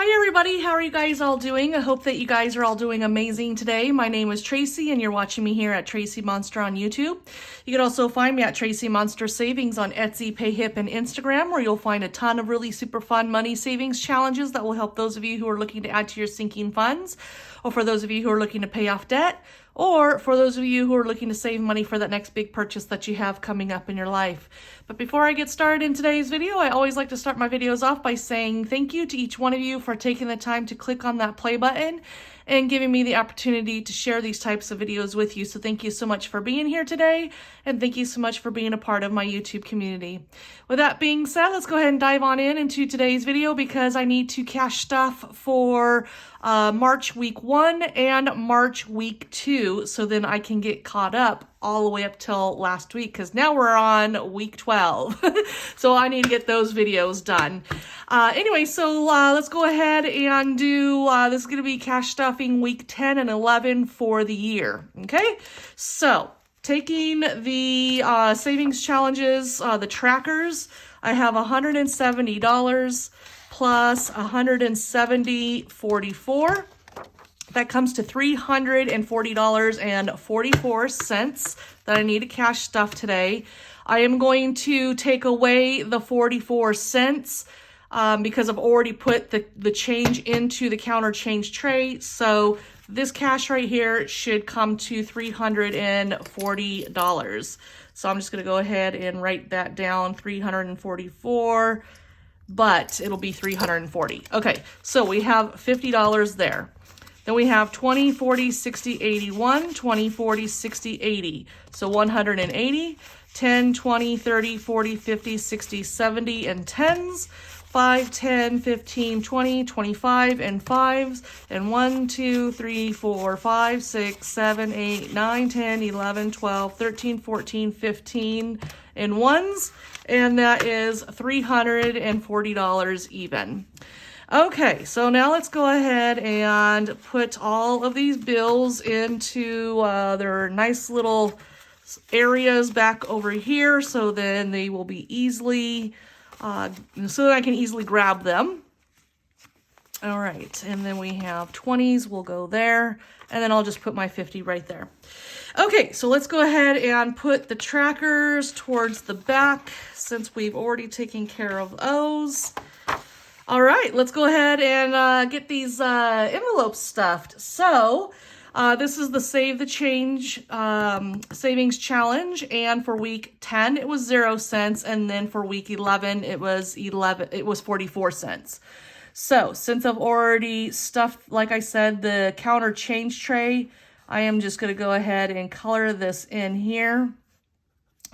Hi everybody, how are you guys all doing? I hope that you guys are all doing amazing today. My name is TracEy and you're watching me here at TracEy Monster on YouTube. You can also find me at TracEy Monster Savings on Etsy, PayHip, and Instagram, where you'll find a ton of really super fun money savings challenges that will help those of you who are looking to add to your sinking funds, or for those of you who are looking to pay off debt, or for those of you who are looking to save money for that next big purchase that you have coming up in your life. But before I get started in today's video, I always like to start my videos off by saying thank you to each one of you for taking the time to click on that play button and giving me the opportunity to share these types of videos with you. So thank you so much for being here today, and thank you so much for being a part of my YouTube community. With that being said, let's go ahead and dive on into today's video, because I need to cash stuff for March week 1 and March week 2, so then I can get caught up all the way up till last week, because now we're on week 12. So I need to get those videos done. Anyway, so let's go ahead and do, this is going to be cash stuffing week 10 and 11 for the year. Okay, so taking the savings challenges, the trackers, I have $170 plus $170.44. That comes to $340.44 that I need to cash stuff today. I am going to take away the 44 cents because I've already put the change into the counter change tray. So this cash right here should come to $340. So I'm just going to go ahead and write that down, 344, but it'll be 340. Okay, so we have $50 there. Then we have 20, 40, 60, 81, 20, 40, 60, 80. So 180, 10, 20, 30, 40, 50, 60, 70, and 10s. 5, 10, 15, 20, 25, and 5s. And 1, 2, 3, 4, 5, 6, 7, 8, 9, 10, 11, 12, 13, 14, 15, and 1s. And that is $340 even. Okay, so now let's go ahead and put all of these bills into their nice little areas back over here, so then they will be easily, so that I can easily grab them. All right, and then we have 20s will go there, and then I'll just put my 50 right there. Okay, so let's go ahead and put the trackers towards the back, since we've already taken care of those. All right, let's go ahead and get these envelopes stuffed. So this is the Save the Change Savings Challenge, and for week 10 it was 0 cents, and then for week 11 it was 44 cents. So since I've already stuffed, like I said, the counter change tray, I am just going to go ahead and color this in here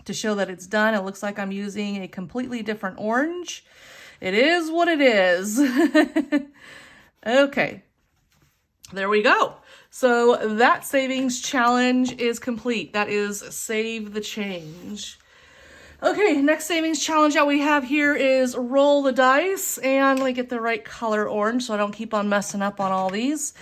to show that it's done. It looks like I'm using a completely different orange. It is what it is. Okay, there we go. So that savings challenge is complete. That is Save the Change. Okay, next savings challenge that we have here is Roll the Dice. And let me get the right color orange so I don't keep on messing up on all these.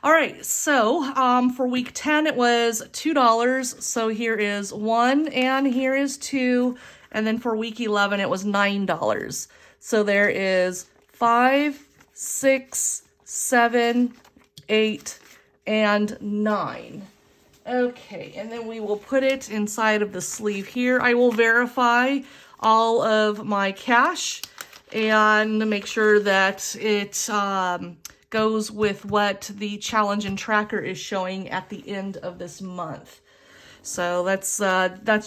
All right, so for week 10 it was $2. So here is 1 and here is 2. And then for week 11 it was $9. So there is 5, 6, 7, 8, and 9. Okay, and then we will put it inside of the sleeve here. I will verify all of my cash and make sure that it goes with what the challenge and tracker is showing at the end of this month. So that's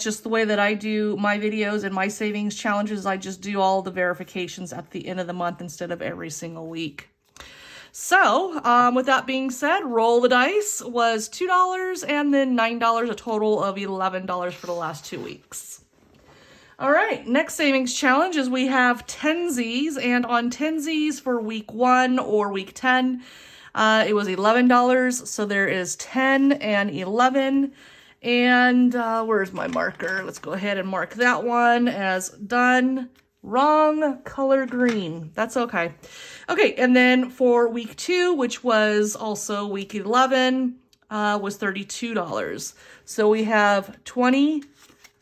just the way that I do my videos and my savings challenges. I just do all the verifications at the end of the month instead of every single week. So with that being said, Roll the Dice was $2 and then $9, a total of $11 for the last 2 weeks. All right, next savings challenge is we have Tenzies, and on Tenzies for week 1 or week 10, it was $11. So there is 10 and 11. And where's my marker? Let's go ahead and mark that one as done. Wrong color green. That's okay. Okay, and then for week 2, which was also week 11, was $32. So we have 20,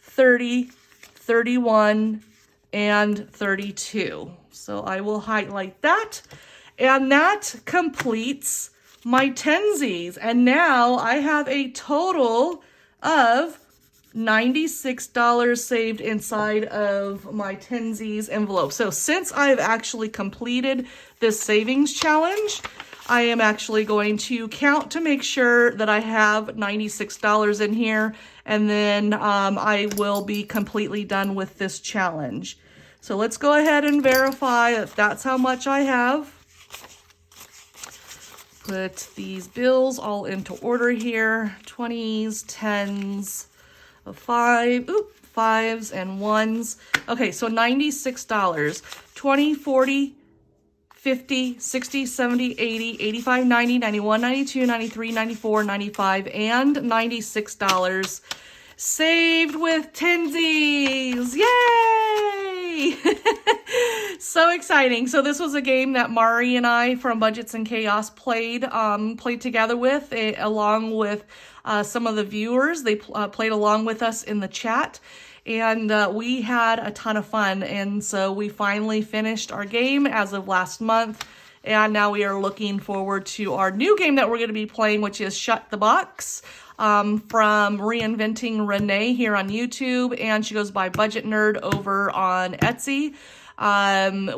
30, 31, and 32. So I will highlight that. And that completes my Tenzies. And now I have a total of $96 saved inside of my Tenzies envelope. So since I've actually completed this savings challenge, I am actually going to count to make sure that I have $96 in here, and then I will be completely done with this challenge. So let's go ahead and verify that that's how much I have. Put these bills all into order here. 20s, 10s, fives and ones. Okay, so $96. 20, 40, 50, 60, 70, 80, 85, 90, 91, 92, 93, 94, 95, and $96 saved with Tenzies. Yay! So exciting. So this was a game that Mari and I from Budgets and Chaos played together with, along with some of the viewers. They played along with us in the chat. And we had a ton of fun, and so we finally finished our game as of last month, and now we are looking forward to our new game that we're going to be playing, which is Shut the Box, from Reinventing Renee here on YouTube, and she goes by Budget Nerd over on Etsy.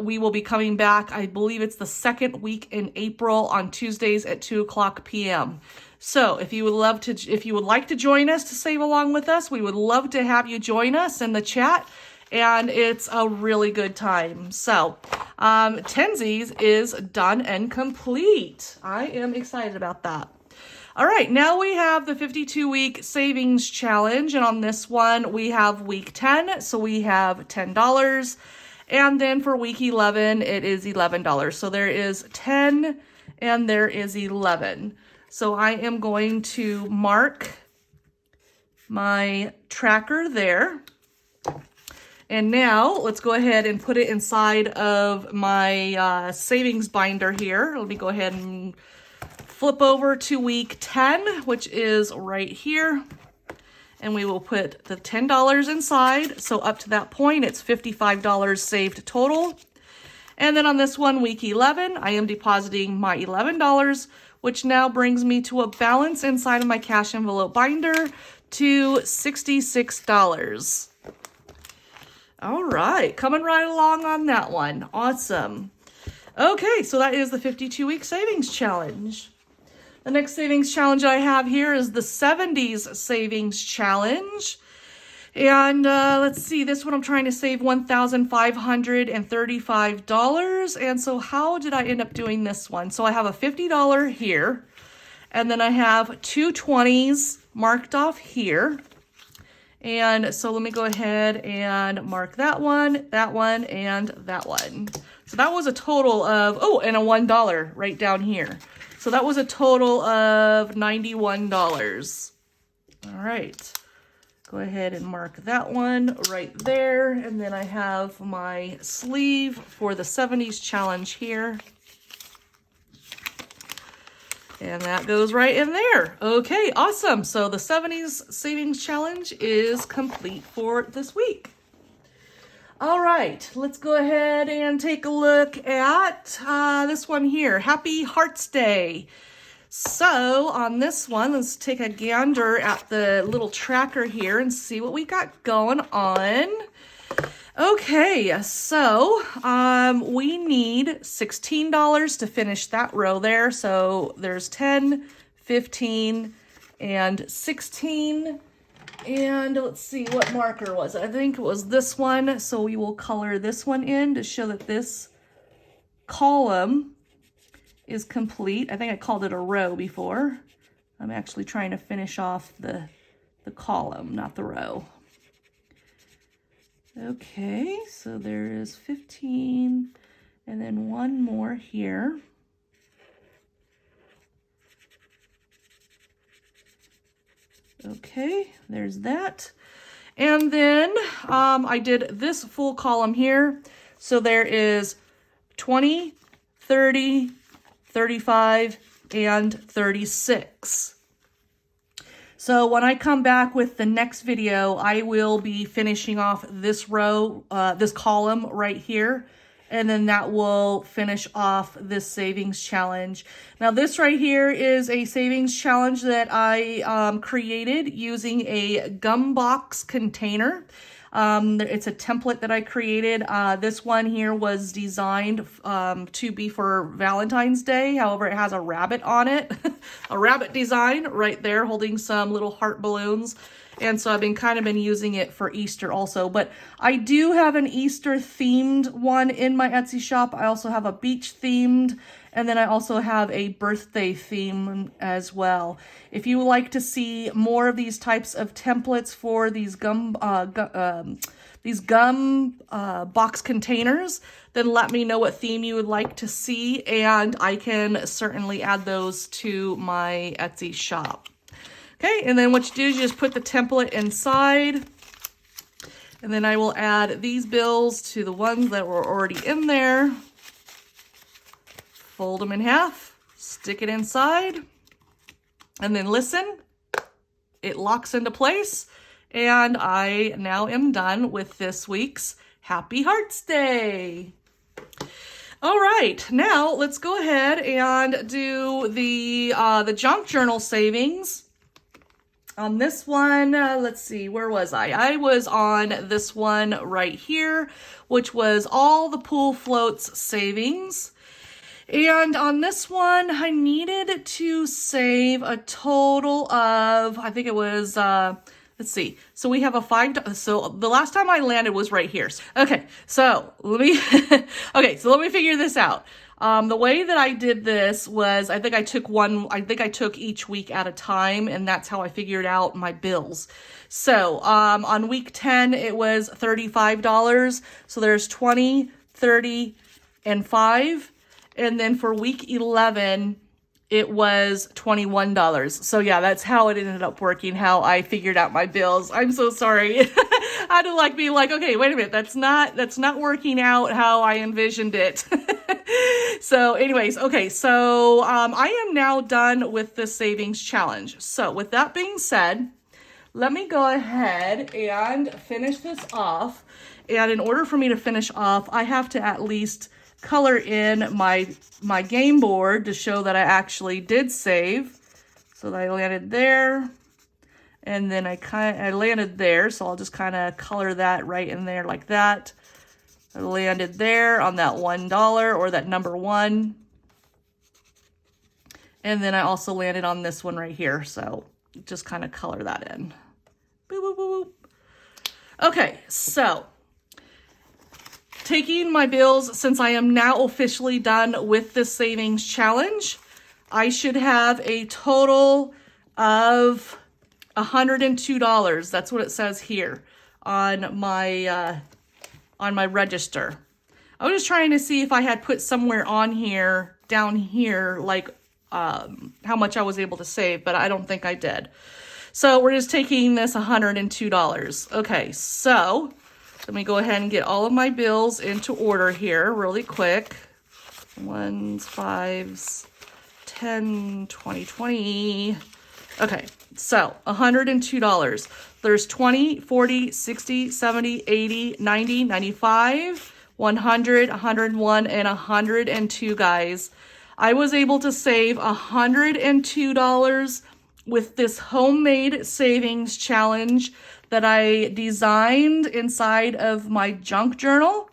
We will be coming back, I believe it's the second week in April on Tuesdays at 2:00 p.m. So if you would like to join us to save along with us, we would love to have you join us in the chat, and it's a really good time. So Tenzies is done and complete. I am excited about that. All right, now we have the 52-week savings challenge, and on this one we have week 10, so we have $10, and then for week 11 it is $11. So there is 10 and there is 11. So I am going to mark my tracker there. And now let's go ahead and put it inside of my savings binder here. Let me go ahead and flip over to week 10, which is right here. And we will put the $10 inside. So up to that point, it's $55 saved total. And then on this one, week 11, I am depositing my $11, which now brings me to a balance inside of my cash envelope binder to $66. All right, coming right along on that one. Awesome. Okay, so that is the 52-week savings challenge. The next savings challenge I have here is the 70s savings challenge. And let's see, this one I'm trying to save $1,535. And so how did I end up doing this one? So I have a $50 here, and then I have two 20s marked off here. And so let me go ahead and mark that one, and that one. So that was a total of, oh, and a $1 right down here. So that was a total of $91. All right. Go ahead and mark that one right there. And then I have my sleeve for the 70s challenge here. And that goes right in there. Okay, awesome. So the 70s savings challenge is complete for this week. All right, let's go ahead and take a look at this one here. Happy Hearts Day. So on this one, let's take a gander at the little tracker here and see what we got going on. Okay, so we need $16 to finish that row there. So there's 10, 15, and 16. And let's see, what marker was it? I think it was this one. So we will color this one in to show that this column is complete. I think I called it a row before. I'm actually trying to finish off the column, not the row. Okay, so there is 15, and then one more here. Okay, there's that. And then I did this full column here. So there is 20, 30, 35, and 36. So when I come back with the next video, I will be finishing off this row, this column right here. and then that will finish off this savings challenge. Now this right here is a savings challenge that I created using a gum box container. It's a template that I created. This one here was designed to be for Valentine's Day. However, it has a rabbit on it, a rabbit design right there holding some little heart balloons. And so I've been using it for Easter also. But I do have an Easter themed one in my Etsy shop. I also have a beach themed, and then I also have a birthday theme as well. If you would like to see more of these types of templates for these gum box containers, then let me know what theme you would like to see, and I can certainly add those to my Etsy shop. Okay, and then what you do is you just put the template inside, and then I will add these bills to the ones that were already in there. Fold them in half, stick it inside, and then listen, it locks into place, and I now am done with this week's Happy Hearts Day. All right, now let's go ahead and do the junk journal savings. On this one, let's see, where was I? I was on this one right here, which was all the pool floats savings. And on this one, I needed to save a total of, I think it was, let's see. So we have a so the last time I landed was right here. Okay, so let me, let me figure this out. The way that I did this was, I think I took each week at a time, and that's how I figured out my bills. So, on week 10, it was $35. So there's 20, 30, and 5. And then for week 11, it was $21. So yeah, that's how it ended up working, how I figured out my bills. I'm so sorry. I had to be like, okay, wait a minute, that's not working out how I envisioned it. So anyways, okay, so I am now done with the savings challenge. So with that being said, let me go ahead and finish this off. And in order for me to finish off, I have to at least color in my game board to show that I actually did save. So I landed there, and then I landed there, so I'll just kind of color that right in there like that. I landed there on that $1 or that number 1. And then I also landed on this one right here, so just kind of color that in. Boop, boop, boop, boop. Okay, so taking my bills, since I am now officially done with this savings challenge, I should have a total of $102. That's what it says here on my register. I was just trying to see if I had put somewhere on here, down here, like how much I was able to save, but I don't think I did. So we're just taking this $102. Okay, so let me go ahead and get all of my bills into order here really quick. 1s, 5s, 10, 20, 20. Okay, so $102. There's 20, 40, 60, 70, 80, 90, 95, 100, 101, and 102, guys. I was able to save $102 with this homemade savings challenge that I designed inside of my junk journal.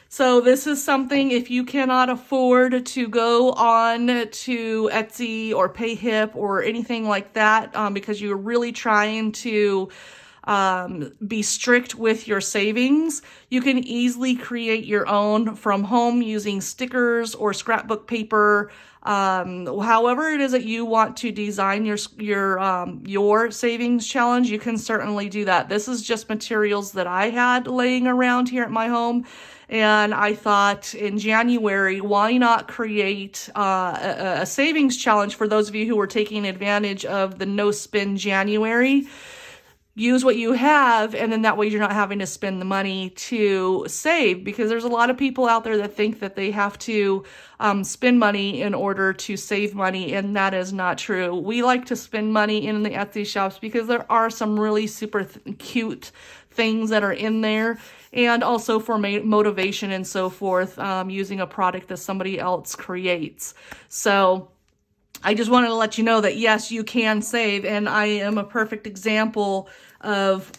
So this is something, if you cannot afford to go on to Etsy or PayHip or anything like that, because you're really trying to be strict with your savings, you can easily create your own from home using stickers or scrapbook paper. However it is that you want to design your savings challenge, you can certainly do that. This is just materials that I had laying around here at my home, and I thought in January, why not create a savings challenge for those of you who were taking advantage of the no spin January. use what you have, and then that way you're not having to spend the money to save, because there's a lot of people out there that think that they have to spend money in order to save money, and that is not true. We like to spend money in the Etsy shops because there are some really super cute things that are in there, and also for motivation and so forth, using a product that somebody else creates. So I just wanted to let you know that yes, you can save, and I am a perfect example of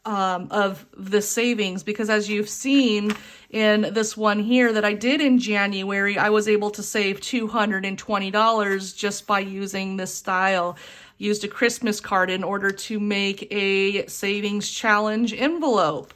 the savings, because as you've seen in this one here that I did in January, I was able to save $220 just by using this style. Used a Christmas card in order to make a savings challenge envelope.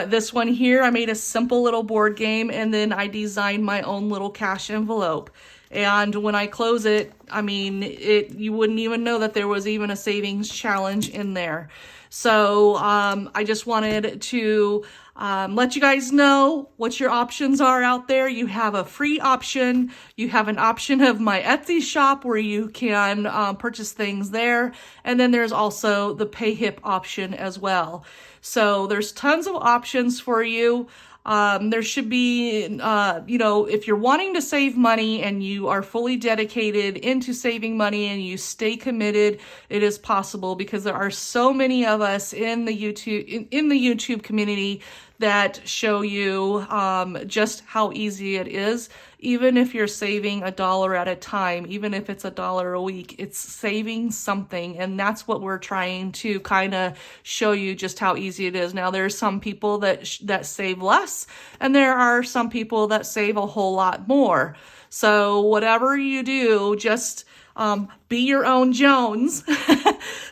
This one here, I made a simple little board game, and then I designed my own little cash envelope. And when I close it, I mean, you wouldn't even know that there was even a savings challenge in there. So I just wanted to let you guys know what your options are out there. You have a free option. You have an option of my Etsy shop where you can purchase things there. And then there's also the PayHip option as well. So there's tons of options for you. There should be, you know, if you're wanting to save money and you are fully dedicated into saving money and you stay committed, it is possible, because there are so many of us in the YouTube community that show you just how easy it is. Even if you're saving $1 at a time, even if it's $1 a week, it's saving something. And that's what we're trying to kind of show you, just how easy it is. Now, there's some people that save less, and there are some people that save a whole lot more. So whatever you do, just be your own Jones.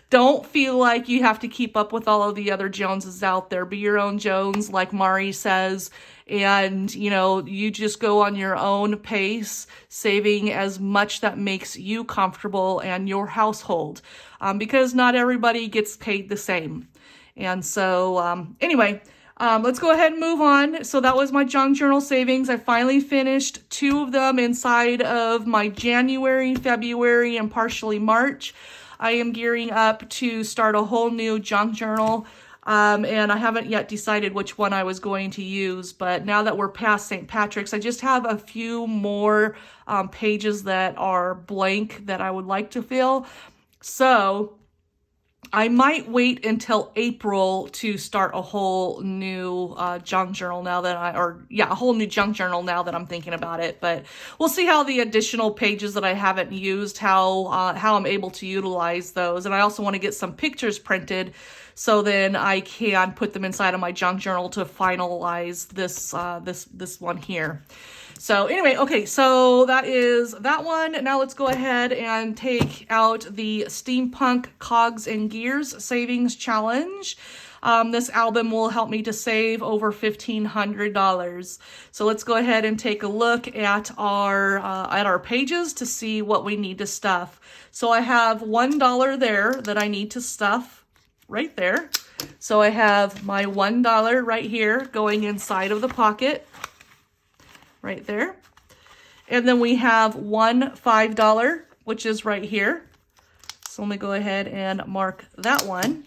Don't feel like you have to keep up with all of the other Joneses out there. Be your own Jones, like Mari says. And, you know, you just go on your own pace, saving as much that makes you comfortable and your household, because not everybody gets paid the same. And so, anyway, let's go ahead and move on. So that was my junk journal savings. I finally finished 2 of them inside of my January, February, and partially March. I am gearing up to start a whole new junk journal. And I haven't yet decided which one I was going to use, but now that we're past St. Patrick's, I just have a few more pages that are blank that I would like to fill. So I might wait until April to start a whole new junk journal now that a whole new junk journal now that I'm thinking about it. But we'll see how the additional pages that I haven't used, how I'm able to utilize those. And I also want to get some pictures printed, so then I can put them inside of my junk journal to finalize this one here. So anyway, okay, so that is that one. Now let's go ahead and take out the Steampunk Cogs and Gears Savings Challenge. This album will help me to save over $1,500. So let's go ahead and take a look at our pages to see what we need to stuff. So I have $1 there that I need to stuff right there. So I have my $1 right here going inside of the pocket right there. And then we have one $5, which is right here. So let me go ahead and mark that one.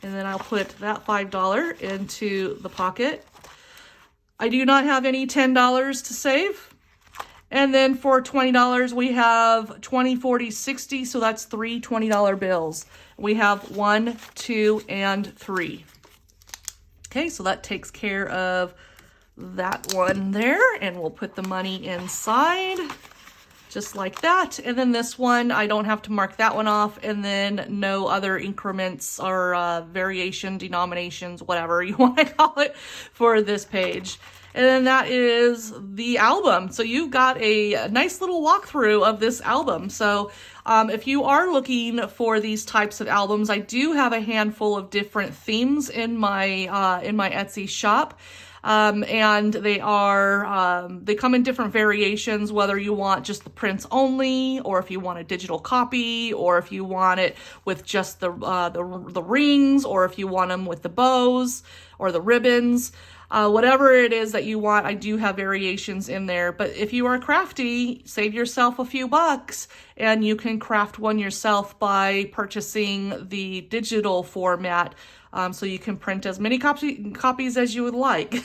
And then I'll put that $5 into the pocket. I do not have any $10 to save. And then for $20, we have 20, 40, 60. So that's 3 $20 bills. We have 1, 2, and 3. Okay, so that takes care of that one there. And we'll put the money inside just like that. And then this one, I don't have to mark that one off. And then no other increments or variation, denominations, whatever you want to call it for this page. And then that is the album. So you've got a nice little walkthrough of this album. So if you are looking for these types of albums, I do have a handful of different themes in my Etsy shop. And they come in different variations, whether you want just the prints only, or if you want a digital copy, or if you want it with just the rings, or if you want them with the bows or the ribbons. Whatever it is that you want, I do have variations in there. But if you are crafty, save yourself a few bucks and you can craft one yourself by purchasing the digital format. So you can print as many copies as you would like.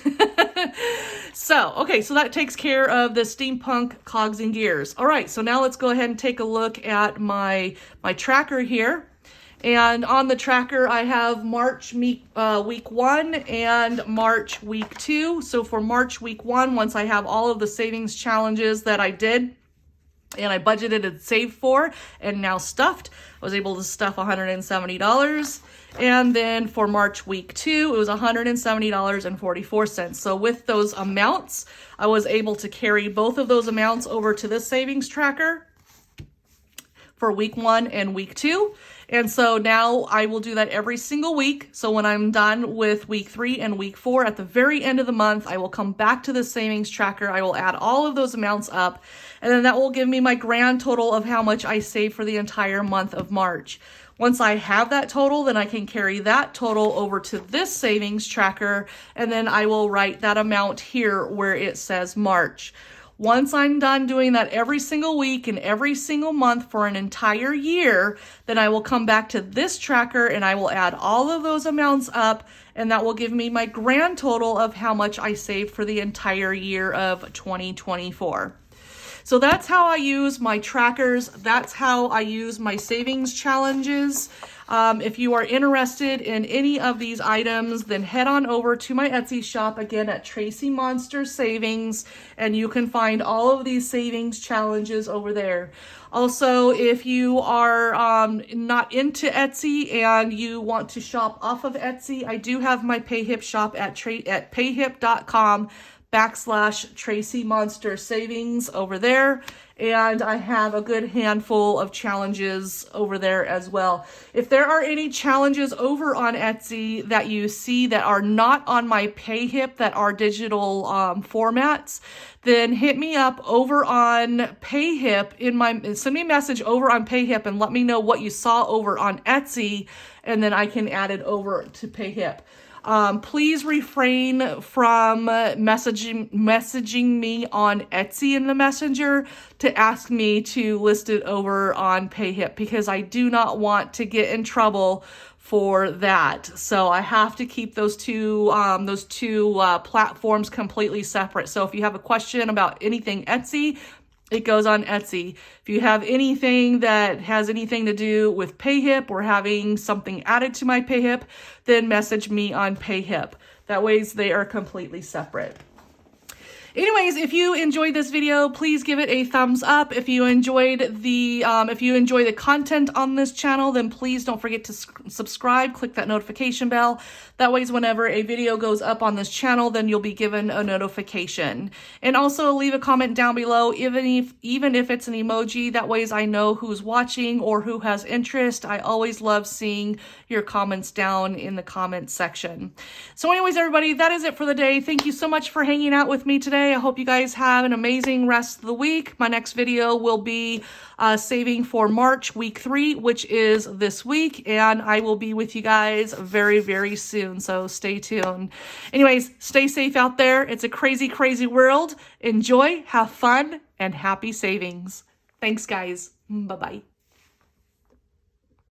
So, okay, so that takes care of the Steampunk Cogs and Gears. All right, so now let's go ahead and take a look at my tracker here. And on the tracker, I have March week 1 and March week 2. So for March week 1, once I have all of the savings challenges that I did and I budgeted and saved for and now stuffed, I was able to stuff $170. And then for March week 2, it was $170.44. So with those amounts, I was able to carry both of those amounts over to this savings tracker for week 1 and week 2. And so now I will do that every single week. So when I'm done with week 3 and week 4, at the very end of the month, I will come back to the savings tracker. I will add all of those amounts up, and then that will give me my grand total of how much I saved for the entire month of March. Once I have that total, then I can carry that total over to this savings tracker, and then I will write that amount here where it says March. Once I'm done doing that every single week and every single month for an entire year, then I will come back to this tracker and I will add all of those amounts up, and that will give me my grand total of how much I saved for the entire year of 2024. So that's how I use my trackers. That's how I use my savings challenges. If you are interested in any of these items, then head on over to my Etsy shop, again at TracEy Monster Savings, and you can find all of these savings challenges over there. Also, if you are not into Etsy and you want to shop off of Etsy, I do have my PayHip shop at payhip.com/TracEy Monster Savings over there, and I have a good handful of challenges over there as well. If there are any challenges over on Etsy that you see that are not on my PayHip, that are digital formats, then hit me up over on PayHip send me a message over on PayHip and let me know what you saw over on Etsy, and then I can add it over to PayHip. Please refrain from messaging me on Etsy in the Messenger to ask me to list it over on PayHip, because I do not want to get in trouble for that. So I have to keep those two platforms completely separate. So if you have a question about anything Etsy, it goes on Etsy. If you have anything that has anything to do with PayHip or having something added to my PayHip, then message me on PayHip. That way they are completely separate. Anyways, if you enjoyed this video, please give it a thumbs up. If you enjoy the content on this channel, then please don't forget to subscribe. Click that notification bell. That way, whenever a video goes up on this channel, then you'll be given a notification. And also leave a comment down below, even if it's an emoji. That way, I know who's watching or who has interest. I always love seeing your comments down in the comments section. So anyways, everybody, that is it for the day. Thank you so much for hanging out with me today. I hope you guys have an amazing rest of the week. My next video will be saving for March week 3, which is this week, and I will be with you guys very, very soon, so stay tuned. Anyways, stay safe out there. It's a crazy, crazy world. Enjoy, have fun, and happy savings. Thanks, guys. Bye-bye.